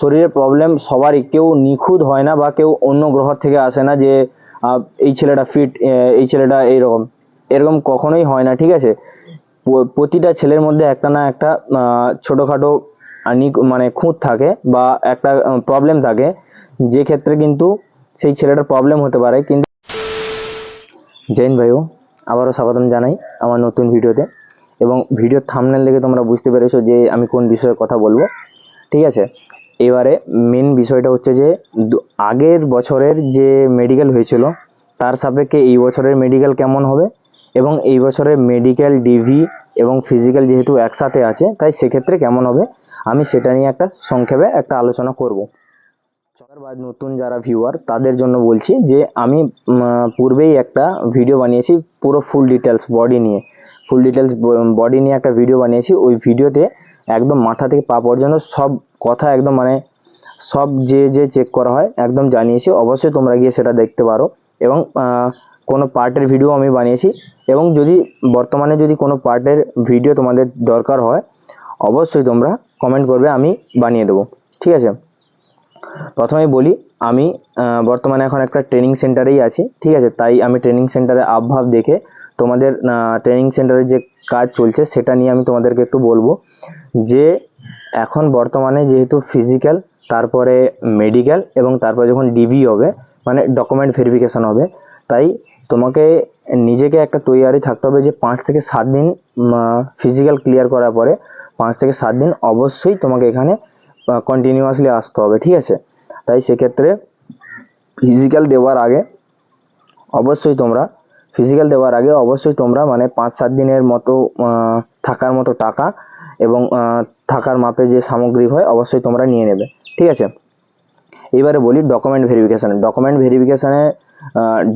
শরীরের প্রবলেম সবারই, কেউ নিখুঁত হয় না বা কেউ অন্য গ্রহ থেকে আসে না যে এই ছেলেটা ফিট, এই ছেলেটা এইরকম, এরকম কখনোই হয় না, ঠিক আছে। প্রতিটা ছেলের মধ্যে একটা না একটা ছোটোখাটো মানে খুঁত থাকে বা একটা প্রবলেম থাকে, যে ক্ষেত্রে কিন্তু সেই ছেলেটার প্রবলেম হতে পারে। কিন্তু জৈন ভাইও আবারও স্বাগতম জানাই আমার নতুন ভিডিওতে, এবং ভিডিওর থাম্বনেল দেখে তোমরা বুঝতে পেরেছো যে আমি কোন বিষয়ে কথা বলবো, ঠিক আছে। এবারে মেন বিষয়টা হচ্ছে যে আগের বছরের যে মেডিকেল হয়েছিল তার সাপেক্ষে এই বছরের মেডিকেল কেমন হবে, এবং এই বছরের মেডিকেল ডিভি এবং ফিজিক্যাল যেহেতু একসাথে আছে তাই সেক্ষেত্রে কেমন হবে, আমি সেটা নিয়ে একটা সংক্ষেপে একটা আলোচনা করব। বা নতুন যারা ভিউয়ার তাদের জন্য বলছি যে আমি পূর্বেই একটা ভিডিও বানিয়েছি পুরো ফুল ডিটেলস বডি নিয়ে একটা ভিডিও বানিয়েছি। ওই ভিডিওতে একদম মাথা থেকে পা পর্যন্ত সব কথা একদম মানে সব যে চেক করা হয় একদম জানিয়েছি। অবশ্যই তোমরা গিয়ে সেটা দেখতে পারো, এবং কোনো পার্টের ভিডিও আমি বানিয়েছি, এবং যদি বর্তমানে যদি কোনো পার্টের ভিডিও তোমাদের দরকার হয় অবশ্যই তোমরা কমেন্ট করবে, আমি বানিয়ে দেবো, ঠিক আছে। প্রথমেই বলি, আমি বর্তমানে এখন একটা ট্রেনিং সেন্টারেই আছি, ঠিক আছে। তাই আমি ট্রেনিং সেন্টারে আবভাব দেখে তোমাদের ট্রেনিং সেন্টারে যে কাজ চলছে সেটা নিয়ে আমি তোমাদেরকে একটু বলবো। যে এখন বর্তমানে যেহেতু ফিজিক্যাল, তারপরে মেডিকেল, এবং তারপরে যখন ডিবি হবে মানে ডকুমেন্ট ভেরিফিকেশান হবে, তাই তোমাকে নিজেকে একটা তৈয়ারি থাকতে হবে যে 5 থেকে 7 দিন ফিজিক্যাল ক্লিয়ার করার পরে 5 থেকে 7 দিন অবশ্যই তোমাকে এখানে কন্টিনিউয়াসলি আসতে হবে, ঠিক আছে। তাই সেক্ষেত্রে ফিজিক্যাল দেওয়ার আগে অবশ্যই তোমরা মানে 5-7 দিনের মতো থাকার মতো টাকা এবং থাকার মাপে যে সামগ্রী হয় অবশ্যই তোমরা নিয়ে নেবে, ঠিক আছে। এবারে বলি ডকুমেন্ট ভেরিফিকেশানে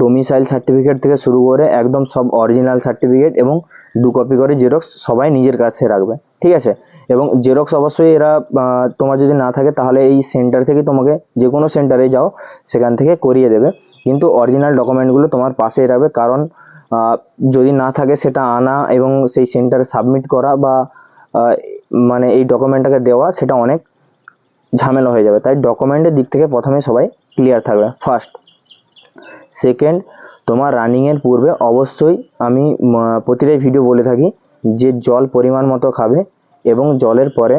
ডোমিসাইল সার্টিফিকেট থেকে শুরু করে একদম সব অরিজিনাল সার্টিফিকেট এবং 2 কপি করে জেরক্স সবাই নিজের কাছে রাখবে, ঠিক আছে। এবং জেরক্স অবশ্যই এরা তোমার যদি না থাকে তাহলে এই সেন্টার থেকে তোমাকে যে কোনো সেন্টারে যাও সেখান থেকে করিয়ে দেবে, কিন্তু অরিজিনাল ডকুমেন্টগুলো তোমার পাশেই রাখবে। কারণ যদি না থাকে সেটা আনা এবং সেই সেন্টারে সাবমিট করা বা মানে এই ডকুমেন্টটাকে দেওয়া সেটা অনেক ঝামেলা হয়ে যাবে। তাই ডকুমেন্টের দিক থেকে প্রথমে সবাই ক্লিয়ার থাকবে ফার্স্ট। সেকেন্ড, তোমার রানিংয়ের পূর্বে অবশ্যই আমি প্রতিটাই ভিডিও বলে থাকি যে জল পরিমাণ মতো খাবে, এবং জলের পরে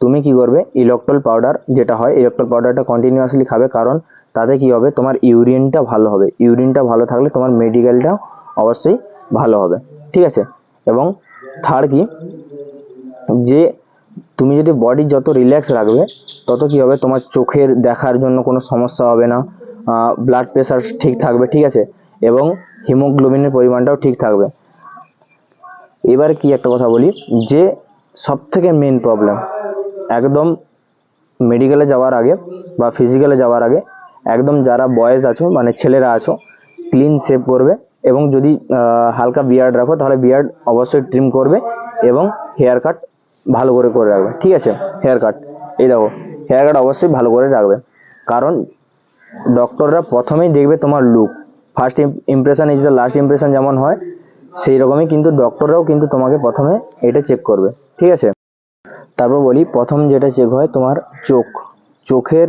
তুমি কি করবে, ইলেকট্রল পাউডার যেটা হয় ইলেকট্রল পাউডারটা কন্টিনিউয়াসলি খাবে। কারণ তাতে কি হবে, তোমার ইউরিনটা ভালো হবে, ইউরিনটা ভালো থাকলে তোমার মেডিকেলটাও অবশ্যই ভালো হবে, ঠিক আছে। এবং থার্ড কি, যে তুমি যদি বডি যত রিল্যাক্স রাখবে তত কি হবে, তোমার চোখের দেখার জন্য কোনো সমস্যা হবে না, ব্লাড প্রেশার ঠিক থাকবে, ঠিক আছে, এবং হিমোগ্লোবিনের পরিমাণটাও ঠিক থাকবে। এবার কি একটা কথা বলি, যে সবথেকে মেন প্রবলেম একদম মেডিকেলে যাওয়ার আগে বা ফিজিক্যালে যাওয়ার আগে একদম যারা বয়েজ আছো মানে ছেলেরা আছো ক্লিন শেভ করবে, এবং যদি হালকা বিয়ার্ড রাখো তাহলে বিয়ার্ড অবশ্যই ট্রিম করবে, এবং হেয়ার কাট ভালো করে রাখবে, ঠিক আছে। হেয়ার কাট অবশ্যই ভালো করে রাখবে, কারণ ডক্টররা প্রথমেই দেখবে তোমার look. First impression is the last impression যেমন হয়, সেই রকমই কিন্তু ডক্টররাও কিন্তু তোমাকে প্রথমে এটা চেক করবে, ঠিক আছে। তারপর বলি, প্রথম যেটা চেক হয় তোমার চোখের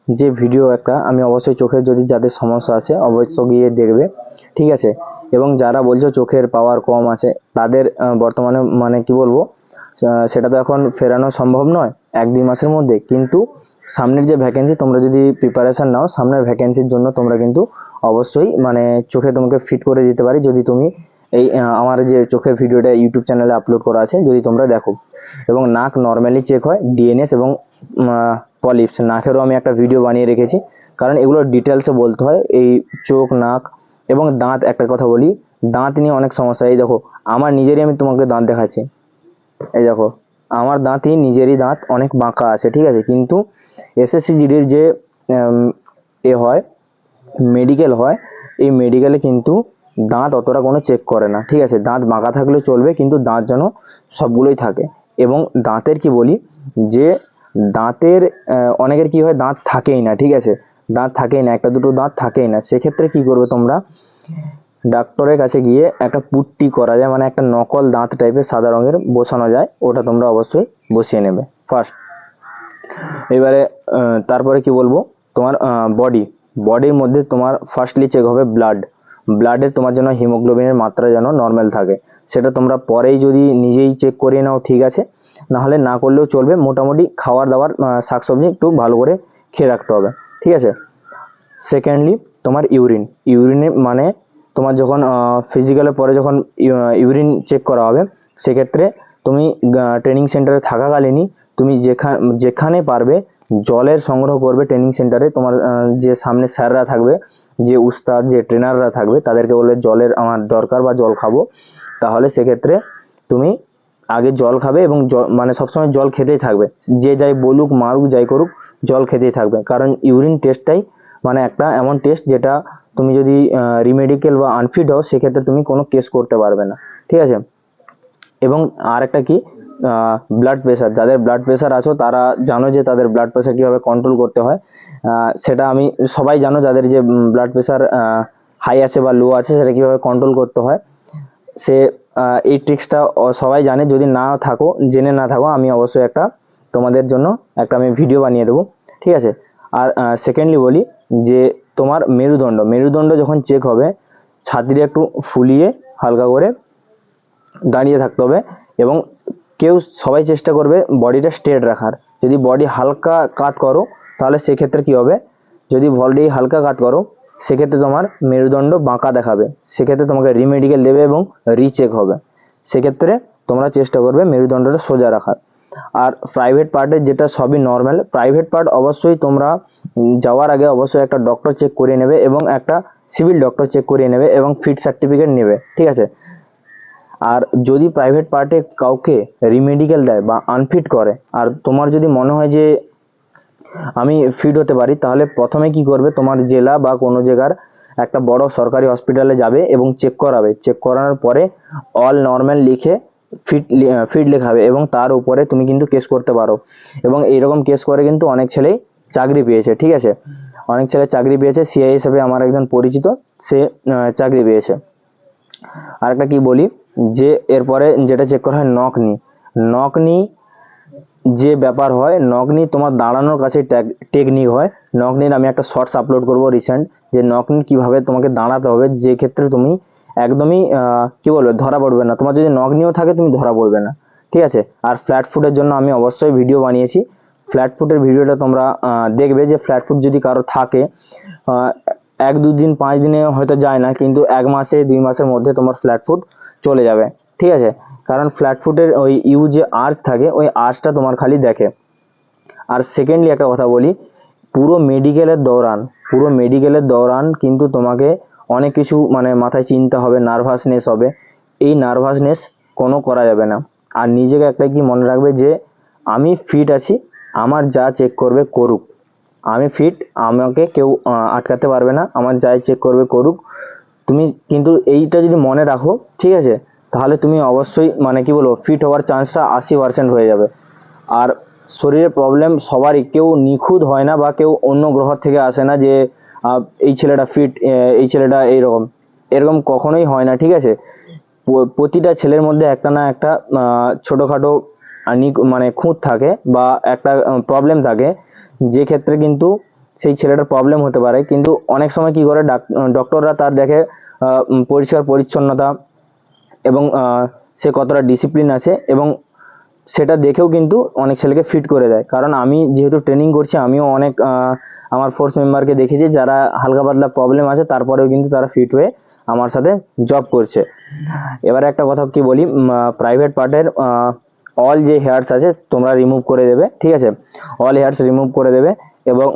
যে ভিডিও একটা, আমি অবশ্যই চোখের যদি যাদের সমস্যা আছে অবশ্যই গিয়ে দেখবে, ঠিক আছে। এবং যারা বলছো চোখের পাওয়ার কম আছে তাদের বর্তমানে মানে কি বলবো, সেটা তো এখন ফেরানো সম্ভব নয় 1-2 মাসের মধ্যে, কিন্তু সামনের যে ভ্যাকেন্সি তোমরা যদি প্রিপারেশান নাও সামনের ভ্যাকেন্সির জন্য তোমরা কিন্তু অবশ্যই মানে চোখে তোমাকে ফিট করে দিতে পারি, যদি তুমি এই আমার যে চোখের ভিডিওটা ইউটিউব চ্যানেলে আপলোড করা আছে যদি তোমরা দেখো। এবং নাক নর্মালি চেক হয়, ডিএনএস এবং পলিপস, নাকেরও আমি একটা ভিডিও বানিয়ে রেখেছি, কারণ এগুলো ডিটেলসে বলতে হয়। এই চোখ, নাক এবং দাঁত, একটা কথা বলি, দাঁত নিয়ে অনেক সমস্যা। এই দেখো আমার নিজেরই, আমি তোমাকে দাঁত দেখাচ্ছি, এই দেখো আমার নিজেরই দাঁত অনেক বাঁকা আছে, ঠিক আছে। কিন্তু এসএসসি জিডির যে হয় মেডিকেল হয়, এই মেডিকেলে কিন্তু দাঁত অতটা কোনো চেক করে না, ঠিক আছে। দাঁত বাঁকা থাকলেও চলবে, কিন্তু দাঁত যেন সবগুলোই থাকে। এবং দাঁতের কি বলি, যে দাঁতের অনেকের কি হয় দাঁত থাকেই না, ঠিক আছে, দাঁত থাকেই না, একটা দুটো দাঁত থাকেই না, সেক্ষেত্রে কি করবে তোমরা, ডাক্তারের কাছে গিয়ে একটা পুট্টি করা যায়, মানে একটা নকল দাঁত টাইপের সাদা রঙের বসানো যায়, ওটা তোমরা অবশ্যই বসিয়ে নেবে ফার্স্ট। এবারে তারপরে কি বলবো, তোমার বডির মধ্যে তোমার ফার্স্টলি চেক হবে ব্লাডে তোমার যেন হিমোগ্লোবিনের মাত্রা যেন নর্মাল থাকে। সেটা তোমরা পরেই যদি নিজেই চেক করিয়ে নাও ঠিক আছে, নাহলে না করলেও চলবে। মোটামুটি খাবার দাবার শাকসবজি একটু ভালো করে খেয়ে রাখতে হবে, ঠিক আছে। সেকেন্ডলি তোমার ইউরিনে মানে তোমার যখন ফিজিক্যালের পরে যখন ইউরিন চেক করা হবে, সেক্ষেত্রে তুমি ট্রেনিং সেন্টারে থাকাকালীনই তুমি যেখানে পারবে জলের সংগ্রহ করবে। ট্রেনিং সেন্টারে তোমার যে সামনে স্যাররা থাকবে, যে উস্তাদ, যে ট্রেনাররা থাকবে, তাদেরকে বলবে জলের আমার দরকার বা জল খাবো। তাহলে সেক্ষেত্রে তুমি আগে জল খাবে এবং মানে সবসময় জল খেতেই থাকবে। যে যাই বলুক মারুক যাই করুক, জল খেতেই থাকবে। কারণ ইউরিন টেস্টটাই মানে একটা এমন টেস্ট যেটা তুমি যদি রিমেডিকেল বা আনফিট হও, সেক্ষেত্রে তুমি কোনো কেস করতে পারবে না, ঠিক আছে। এবং আর একটা কি, ব্লাড প্রেশার, যাদের ব্লাড প্রেশার আছো তারা জানো যে তাদের ব্লাড প্রেশার কীভাবে কন্ট্রোল করতে হয়। সেটা আমি সবাই জানো, যাদের যে ব্লাড প্রেশার হাই আছে বা লো আছে, সেটা কীভাবে কন্ট্রোল করতে হয় সে এই ট্রিক্সটা সবাই জানে। যদি জেনে না থাকো, আমি অবশ্যই তোমাদের জন্য আমি ভিডিও বানিয়ে দেবো, ঠিক আছে। আর সেকেন্ডলি বলি যে তোমার মেরুদণ্ড যখন চেক হবে, ছাতিটা একটু ফুলিয়ে হালকা করে দাঁড়িয়ে থাকতে হবে। এবং সবাই চেষ্টা করবে বডিটা স্ট্রেট রাখার। যদি বডি হালকা কাত করো, তাহলে সেক্ষেত্রে কি হবে, যদি বডি হালকা কাত করো, সেক্ষেত্রে তোমার মেরুদণ্ড বাঁকা দেখাবে। সেক্ষেত্রে তোমাকে রিমেডিকেল দেবে এবং রিচেক হবে। সেক্ষেত্রে তোমরা চেষ্টা করবে মেরুদণ্ডটা সোজা রাখার। আর প্রাইভেট পার্টের যেটা সবই নর্মাল, প্রাইভেট পার্ট অবশ্যই তোমরা যাওয়ার আগে অবশ্যই একটা ডক্টর চেক করিয়ে নেবে এবং একটা সিভিল ডক্টর চেক করিয়ে নেবে এবং ফিট সার্টিফিকেট নেবে, ঠিক আছে। আর যদি প্রাইভেট পার্টে কাউকে রিমেডিকেল দেয় বা আনফিট করে, আর তোমার যদি মনে হয় যে আমি ফিট হতে পারি, তাহলে প্রথমে কি করবে, তোমার জেলা বা কোনো জায়গার একটা বড় সরকারি হসপিটালে যাবে এবং চেক করাবে। চেক করানোর পরে অল নর্মাল লিখে ফিট লেখাবে এবং তার উপরে তুমি কিন্তু কেস করতে পারো। এবং এইরকম কেস করে কিন্তু অনেক ছেলেই চাকরি পেয়েছে, ঠিক আছে। অনেক ছেলে চাকরি পেয়েছে, সিআই হিসেবে আমার একজন পরিচিত, সে চাকরি পেয়েছে। আরেকটা কি বলি, যে এরপরে যেটা চেক করা হয় নকনি যে ব্যাপার হয়, নকনি তোমার দাঁড়ানোর কাছে টেকনিক হয়। নকনির আমি একটা শর্টস আপলোড করব রিসেন্ট, যে নকনি কিভাবে তোমাকে দাঁড়াতে হবে, যে ক্ষেত্রে তুমি একদমই কি বলবে ধরা পড়বে না। তোমার যদি নকনিও থাকে তুমি ধরা পড়বে না, ঠিক আছে। আর ফ্ল্যাট ফুটের জন্য আমি অবশ্যই ভিডিও বানিয়েছি। ফ্ল্যাট ফুটের ভিডিওটা তোমরা দেখবে, যে ফ্ল্যাট ফুট যদি কারো থাকে, 1-2 দিন 5 দিনে হয়তো যায় না, কিন্তু 1 মাসে 2 মাসের মধ্যে তোমার ফ্ল্যাট ফুট চলে যাবে, ঠিক আছে। কারণ ফ্ল্যাট ফুটের ওই যে আর্চ থাকে, ওই আর্চটা তোমার খালি দেখে। আর সেকেন্ডলি একটা কথা বলি, পুরো মেডিকেলের দৌরান কিন্তু তোমাকে অনেক কিছু মানে মাথায় চিন্তা হবে, নার্ভাসনেস হবে। এই নার্ভাসনেস কোনো করা যাবে না। আর নিজেকে একটাই কি মনে রাখবে, যে আমি ফিট আছি, আমার যা চেক করবে করুক, আমি ফিট, আমাকে কেউ আটকাতে পারবে না, আমার যাই চেক করবে করুক। তুমি কিন্তু এইটা যদি মনে রাখো, ঠিক আছে, তাহলে তুমি অবশ্যই মানে কি বলবো, ফিট হওয়ার চান্সটা 80% হয়ে যাবে। আর শরীরের প্রবলেম সবারই, কেউ নিখুঁত হয় না বা কেউ অন্য গ্রহ থেকে আসে না যে এই ছেলেটা ফিট, এই ছেলেটা এরকম কখনোই হয় না, ঠিক আছে। প্রতিটা ছেলের মধ্যে একটা না একটা ছোটোখাটো মানে খুঁত থাকে বা একটা প্রবলেম থাকে, যে ক্ষেত্রে কিন্তু সেই ছেলেটার প্রবলেম হতে পারে। কিন্তু অনেক সময় কি করে, ডক্টররা তার দেখে পরিষ্কার পরিচ্ছন্নতা এবং সে কতটা ডিসিপ্লিন আছে, এবং সেটা দেখেও কিন্তু অনেক ছেলেকে ফিট করে দেয়। কারণ আমি যেহেতু ট্রেনিং করছি, আমিও অনেক আমার ফোর্স মেম্বারকে দেখেছি যারা হালকা পাতলা প্রবলেম আছে, তারপরেও কিন্তু তারা ফিট হয়ে আমার সাথে জব করছে। এবারে একটা কথা কি বলি, প্রাইভেট পার্টের অল যে হেয়ার্স আছে তোমরা রিমুভ করে দেবে, ঠিক আছে। অল হেয়ার্স রিমুভ করে দেবে এবং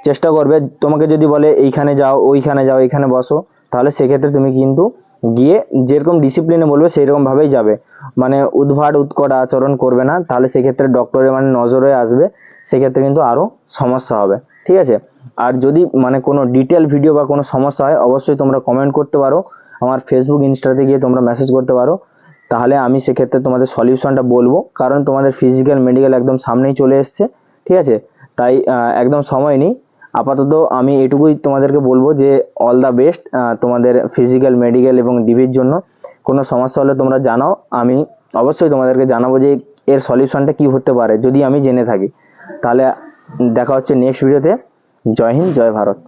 চেষ্টা করবে, তোমাকে যদি বলে এইখানে যাও, ওইখানে যাও, এইখানে বসো, তাহলে সেক্ষেত্রে তুমি কিন্তু গিয়ে যেরকম ডিসিপ্লিনে বলবে সেই রকমভাবেই যাবে। মানে উদ্ভট উৎকট আচরণ করবে না, তাহলে সেক্ষেত্রে ডক্টরের মানে নজরে আসবে, সেক্ষেত্রে কিন্তু আরও সমস্যা হবে, ঠিক আছে। আর যদি মানে কোনো ডিটেল ভিডিও বা কোনো সমস্যা হয়, অবশ্যই তোমরা কমেন্ট করতে পারো, আমার ফেসবুক ইনস্টাতে গিয়ে তোমরা মেসেজ করতে পারো। তাহলে আমি সেক্ষেত্রে তোমাদের সলিউশনটা বলবো, কারণ তোমাদের ফিজিক্যাল মেডিকেল একদম সামনেই চলে এসছে, ঠিক আছে। তাই একদম সময় নেই। আপাতত আমি এটুকুই তোমাদেরকে বলবো যে অল দ্য বেস্ট তোমাদের ফিজিক্যাল মেডিকেল এবং ডিভির জন্য। কোনো সমস্যা হলে তোমরা জানাও, আমি অবশ্যই তোমাদেরকে জানাবো যে এর সলিউশনটা কী হতে পারে, যদি আমি জেনে থাকি। তাহলে দেখা হচ্ছে নেক্সট ভিডিওতে। জয় হিন্দ, জয় ভারত।